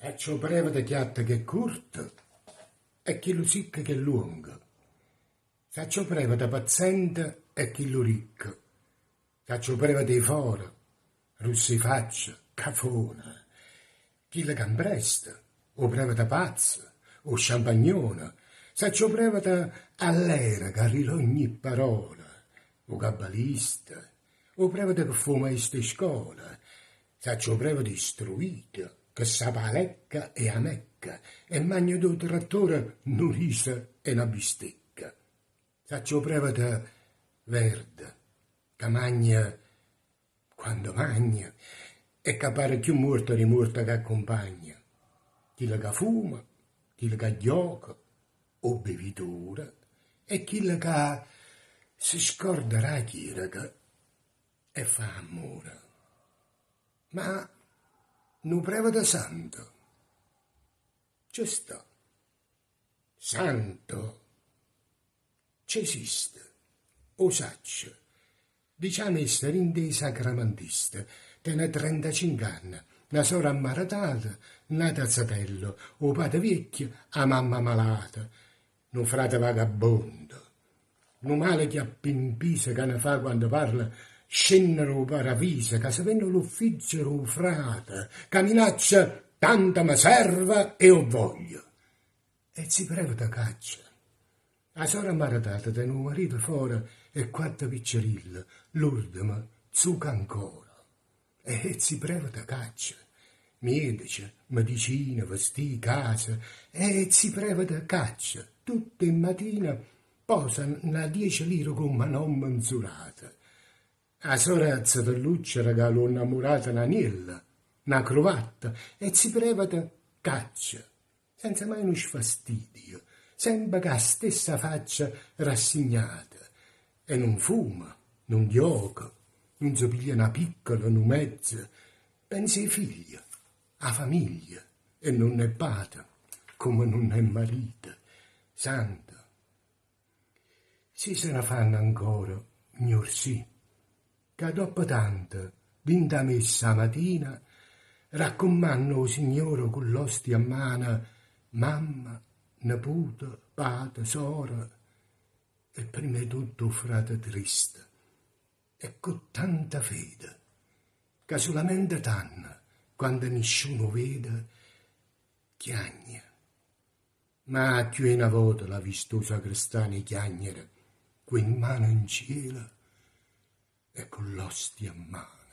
Faccio breve di chiatta che è corto e chi lo sicca che è lungo. Faccio breve da paziente e chi lo ricco. Faccio breve dei fora, russi faccia, cafona. Chi le campresta, o breve da pazzo, o champagnone. Faccio breve da all'era che arriva ogni parola, o cabalista, o breve da che fu maestro di scuola. Faccio breve di istruito, che sa palecca e a mecca, e magno do trattore non risa e una bistecca. Faccio breve da verde, che magna quando magna, e che pare più morto di morto che accompagna. Chi le che fuma, chi le che gioca, o bevitura, e chi le che si scorda la chirica e fa amore. Ma non preva da santo. C'è sta. Santo. C'esiste. O saccio. Diciamo essere in dei sacramentista. Tene 35 anni. Una sora ammaratata, nata a zatello. O padre vecchio, a mamma malata. Un frate vagabondo. Un male che appimpisa che ne fa quando parla scennero o paravisa, che se venno l'ufficio o frate, che minaccia tanta me serva e ho voglio. E si prevede caccia. La sora maratata ten un marito fuori e quattro piccerille, l'ultima zucca ancora. E si prevede caccia. Medici, medicina, vestiti, casa, e si prevede caccia. Tutte in mattina posano una 10 lire come non mensurata. La sorezza del Luccia regalò innamorata un'anella, una cravatta e si prevede caccia, senza mai uno fastidio, sempre con la stessa faccia rassegnata. E non fuma, non gioca, non si piglia una piccola, una mezza, pensa ai figli, a famiglia, e non è padre, come non è marito, santo. Si se ne fanno ancora, signor sì, che dopo tanto, vinta messa mattina, raccomando o signore con l'ostia a mano, mamma, nipote, padre, sora, e prima di tutto frate triste, e con tanta fede, che solamente tanna, quando nessuno vede, chiagna. Ma più una volta l'ha visto sacrestano chiagnere, in mano in cielo e con l'ostia a mano.